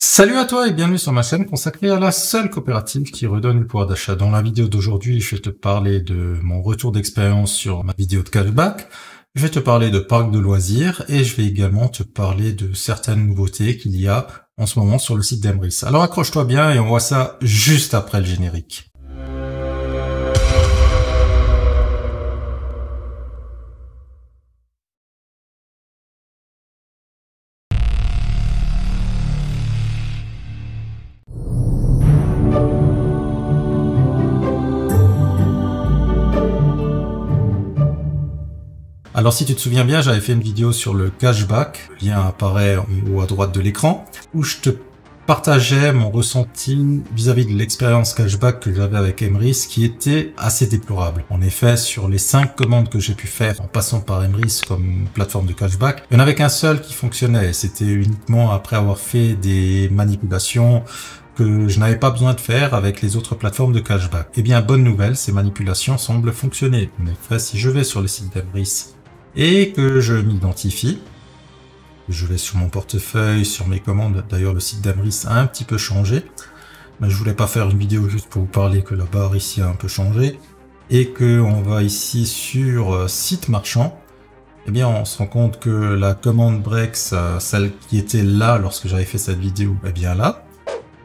Salut à toi et bienvenue sur ma chaîne consacrée à la seule coopérative qui redonne le pouvoir d'achat. Dans la vidéo d'aujourd'hui, je vais te parler de mon retour d'expérience sur ma vidéo de cashback, je vais te parler de parcs de loisirs et je vais également te parler de certaines nouveautés qu'il y a en ce moment sur le site d'Emrys. Alors accroche-toi bien et on voit ça juste après le générique. Alors si tu te souviens bien, j'avais fait une vidéo sur le cashback, le lien apparaît en haut à droite de l'écran, où je te partageais mon ressenti vis-à-vis de l'expérience cashback que j'avais avec Emrys, qui était assez déplorable. En effet, sur les 5 commandes que j'ai pu faire en passant par Emrys comme plateforme de cashback, il n'y en avait qu'un seul qui fonctionnait, c'était uniquement après avoir fait des manipulations que je n'avais pas besoin de faire avec les autres plateformes de cashback. Eh bien, bonne nouvelle, ces manipulations semblent fonctionner. En effet, si je vais sur le site d'Emrys et que je m'identifie, je vais sur mon portefeuille, sur mes commandes, d'ailleurs le site d'Emrys a un petit peu changé, mais je voulais pas faire une vidéo juste pour vous parler que la barre ici a un peu changé, et que on va ici sur site marchand, eh bien on se rend compte que la commande Brex, celle qui était là lorsque j'avais fait cette vidéo, est bien là,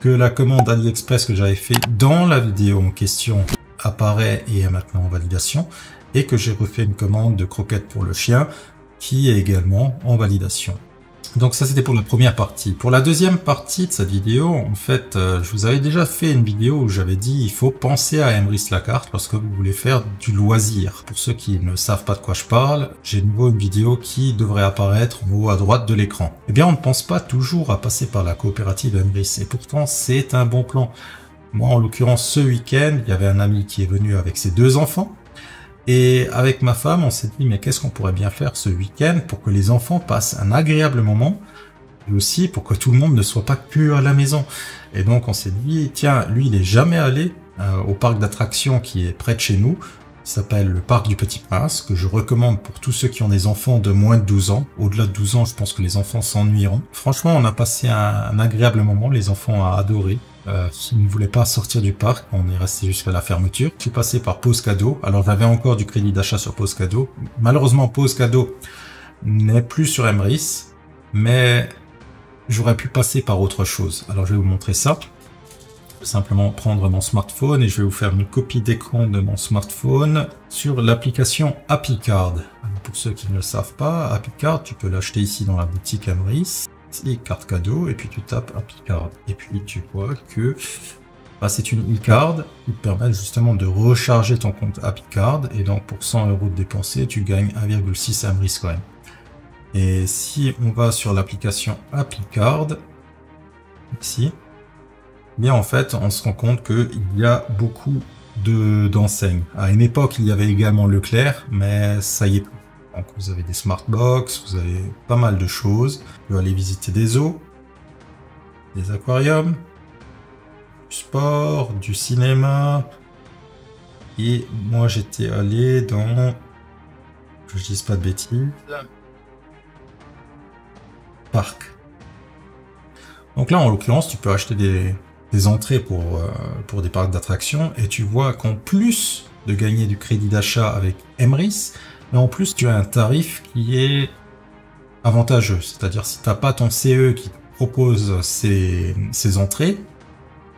que la commande AliExpress que j'avais fait dans la vidéo en question apparaît et est maintenant en validation, et que j'ai refait une commande de croquettes pour le chien qui est également en validation. Donc ça c'était pour la première partie. Pour la deuxième partie de cette vidéo, en fait, je vous avais déjà fait une vidéo où j'avais dit il faut penser à Emrys la carte lorsque vous voulez faire du loisir. Pour ceux qui ne savent pas de quoi je parle, j'ai de nouveau une vidéo qui devrait apparaître en haut à droite de l'écran. Eh bien on ne pense pas toujours à passer par la coopérative Emrys, et pourtant c'est un bon plan. Moi en l'occurrence ce week-end, il y avait un ami qui est venu avec ses 2 enfants. Et avec ma femme, on s'est dit, mais qu'est-ce qu'on pourrait bien faire ce week-end pour que les enfants passent un agréable moment, et aussi pour que tout le monde ne soit pas que à la maison. Et donc on s'est dit, tiens, lui il est jamais allé au parc d'attractions qui est près de chez nous, il s'appelle le parc du Petit Prince, que je recommande pour tous ceux qui ont des enfants de moins de 12 ans. Au-delà de 12 ans, je pense que les enfants s'ennuieront. Franchement, on a passé un agréable moment, les enfants ont adoré. Ils ne voulaient pas sortir du parc, on est resté jusqu'à la fermeture. Je suis passé par Pause Cadeau, alors j'avais encore du crédit d'achat sur Pause Cadeau. Malheureusement, Pause Cadeau n'est plus sur Emrys, mais j'aurais pu passer par autre chose. Alors je vais vous montrer ça. Je vais simplement prendre mon smartphone et je vais vous faire une copie d'écran de mon smartphone sur l'application HappyCard. Pour ceux qui ne le savent pas, HappyCard, tu peux l'acheter ici dans la boutique Emrys. Et carte cadeau, et puis tu tapes HappyCard. Et puis tu vois que c'est une e-card qui te permet justement de recharger ton compte HappyCard, et donc pour 100 € de dépensés, tu gagnes 1,6 Emrys Coin. Et si on va sur l'application HappyCard, ici, bien en fait, on se rend compte qu'il y a beaucoup d'enseignes. À une époque, il y avait également Leclerc, mais ça y est plus. Donc vous avez des smartbox, vous avez pas mal de choses. Vous pouvez aller visiter des zoos, des aquariums, du sport, du cinéma. Et moi j'étais allé dans, que je dise pas de bêtises, parc. Donc là en l'occurrence tu peux acheter des entrées pour des parcs d'attractions, et tu vois qu'en plus de gagner du crédit d'achat avec Emrys, mais en plus, tu as un tarif qui est avantageux. C'est-à-dire, si tu n'as pas ton CE qui te propose ces entrées,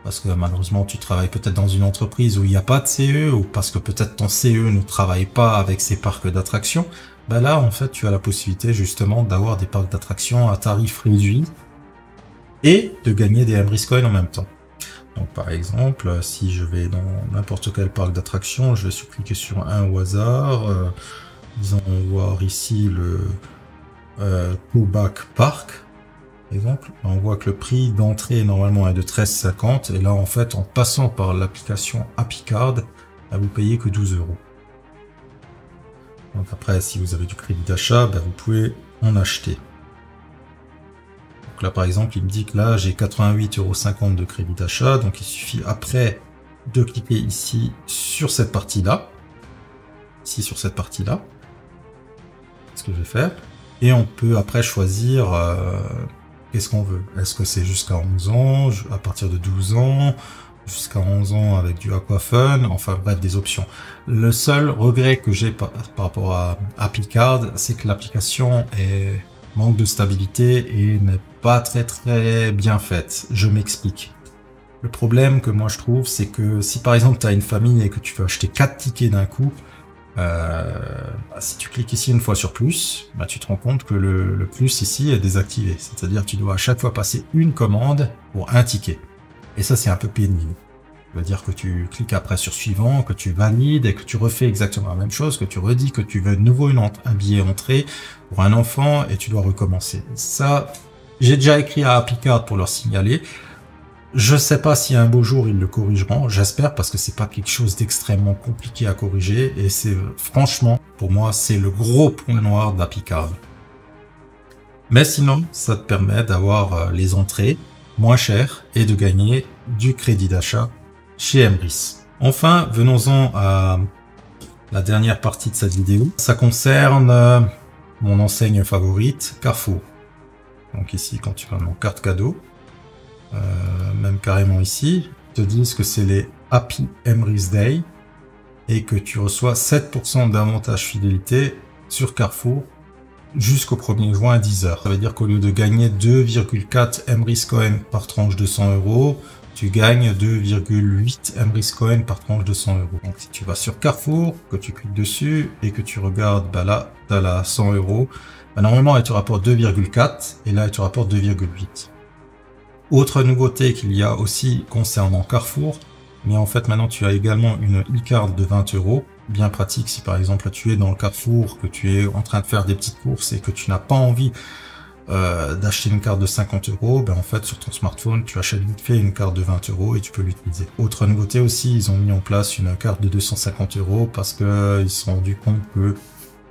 parce que malheureusement, tu travailles peut-être dans une entreprise où il n'y a pas de CE, ou parce que peut-être ton CE ne travaille pas avec ces parcs d'attractions, ben là, en fait, tu as la possibilité justement d'avoir des parcs d'attractions à tarif réduit et de gagner des Emrys Coin en même temps. Donc, par exemple, si je vais dans n'importe quel parc d'attractions, je vais cliquer sur un au hasard. Disons, on va voir ici le Koback Park, par exemple. On voit que le prix d'entrée normalement est de 13,50, et là en fait en passant par l'application HappyCard, vous payez que 12 €. Donc après, si vous avez du crédit d'achat, vous pouvez en acheter. Donc là par exemple, il me dit que là j'ai 88,50 € de crédit d'achat, donc il suffit après de cliquer ici sur cette partie-là, sur cette partie-là. Ce que je vais faire, et on peut après choisir qu'est-ce qu'on veut? Est-ce que c'est jusqu'à 11 ans, à partir de 12 ans, jusqu'à 11 ans avec du Aquafun, enfin bref, des options. Le seul regret que j'ai par rapport à HappyCard, c'est que l'application manque de stabilité et n'est pas très bien faite. Je m'explique. Le problème que moi je trouve, c'est que si par exemple tu as une famille et que tu veux acheter 4 tickets d'un coup, si tu cliques ici une fois sur plus, tu te rends compte que le plus ici est désactivé. C'est-à-dire que tu dois à chaque fois passer une commande pour un ticket. Et ça, c'est un peu pénible. Ça veut dire que tu cliques après sur suivant, que tu valides et que tu refais exactement la même chose, que tu redis que tu veux de nouveau un billet entrée pour un enfant et tu dois recommencer. Ça, j'ai déjà écrit à HappyCard pour leur signaler. Je sais pas si un beau jour ils le corrigeront, j'espère, parce que c'est pas quelque chose d'extrêmement compliqué à corriger et c'est franchement, pour moi, c'est le gros point noir d'HappyCard. Mais sinon, ça te permet d'avoir les entrées moins chères et de gagner du crédit d'achat chez Emrys. Enfin, venons-en à la dernière partie de cette vidéo. Ça concerne mon enseigne favorite, Carrefour. Donc ici, quand tu vas dans carte cadeau, même carrément ici, ils te disent que c'est les Happy Emrys Day et que tu reçois 7% d'avantage fidélité sur Carrefour jusqu'au 1er juin à 10h. Ça veut dire qu'au lieu de gagner 2,4 Emrys Coin par tranche de 100 €, tu gagnes 2,8 Emrys Coin par tranche de 100 €. Donc si tu vas sur Carrefour, que tu cliques dessus et que tu regardes, là, tu as la 100 €, normalement elle te rapporte 2,4 et là elle te rapporte 2,8. Autre nouveauté qu'il y a aussi concernant Carrefour, mais en fait maintenant tu as également une e-card de 20 €, bien pratique si par exemple tu es dans le Carrefour, que tu es en train de faire des petites courses et que tu n'as pas envie d'acheter une carte de 50 €, en fait sur ton smartphone tu achètes vite fait une carte de 20 € et tu peux l'utiliser. Autre nouveauté aussi, ils ont mis en place une carte de 250 € parce que ils se sont rendus compte que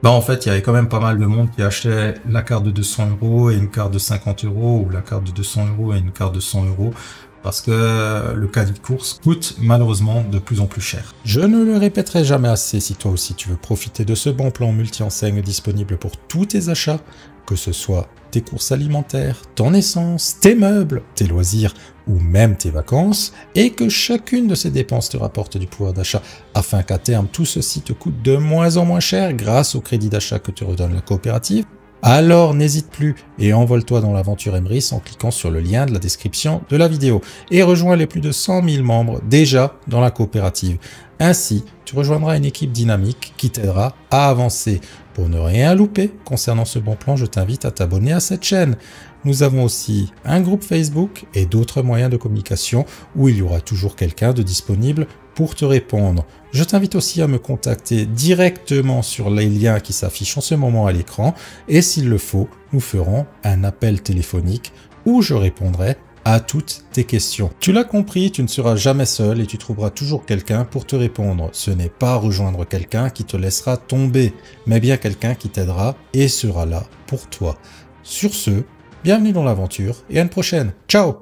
en fait, il y avait quand même pas mal de monde qui achetait la carte de 200 € et une carte de 50 € ou la carte de 200 € et une carte de 100 € parce que le caddie de course coûte malheureusement de plus en plus cher. Je ne le répéterai jamais assez, si toi aussi tu veux profiter de ce bon plan multi-enseigne disponible pour tous tes achats, que ce soit tes courses alimentaires, ton essence, tes meubles, tes loisirs ou même tes vacances, et que chacune de ces dépenses te rapporte du pouvoir d'achat, afin qu'à terme tout ceci te coûte de moins en moins cher grâce au crédit d'achat que te redonne la coopérative, alors n'hésite plus et envole-toi dans l'aventure Emrys en cliquant sur le lien de la description de la vidéo et rejoins les plus de 100 000 membres déjà dans la coopérative. Ainsi, tu rejoindras une équipe dynamique qui t'aidera à avancer. Pour ne rien louper concernant ce bon plan, je t'invite à t'abonner à cette chaîne. Nous avons aussi un groupe Facebook et d'autres moyens de communication où il y aura toujours quelqu'un de disponible pour te répondre. Je t'invite aussi à me contacter directement sur les liens qui s'affichent en ce moment à l'écran et s'il le faut, nous ferons un appel téléphonique où je répondrai à toutes tes questions. Tu l'as compris, tu ne seras jamais seul et tu trouveras toujours quelqu'un pour te répondre. Ce n'est pas rejoindre quelqu'un qui te laissera tomber, mais bien quelqu'un qui t'aidera et sera là pour toi. Sur ce, bienvenue dans l'aventure et à une prochaine. Ciao!